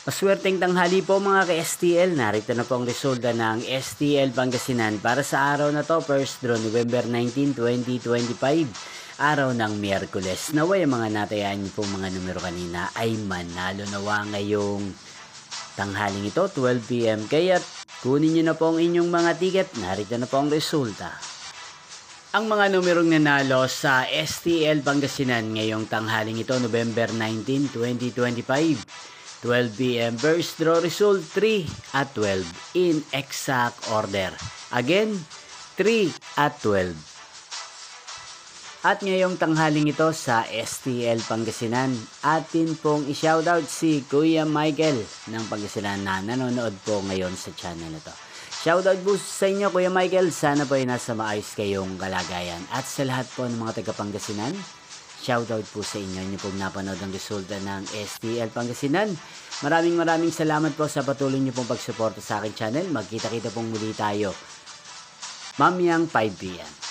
Maswerteng tanghali po mga ka-STL. Narito na po ang resulta ng STL Pangasinan para sa araw na to, first draw November 19, 2025. Araw ng Miyerkules. Naway ang mga natayaan niyo pong mga numero kanina ay manalo nawa ngayong tanghaling ito, 12 PM. Kaya kunin niyo na po ang inyong mga ticket. Narito na po ang resulta. Ang mga numerong nanalo sa STL Pangasinan ngayong tanghaling ito, November 19, 2025. 12 PM, first draw result 3 at 12 in exact order. Again, 3 at 12. At ngayong tanghaling ito sa STL Pangasinan, atin pong i-shoutout si Kuya Michael ng Pangasinan na nanonood po ngayon sa channel na to. Shoutout po sa inyo Kuya Michael, sana po ay nasa maayos kayong kalagayan. At sa lahat po ng mga taga Pangasinan, shoutout po sa inyo. Inyo pong napanood ang resulta ng STL Pangasinan. Maraming salamat po sa patuloy niyo pong pagsuporta sa aking channel. Magkita-kita pong muli tayo mamayang 5 PM.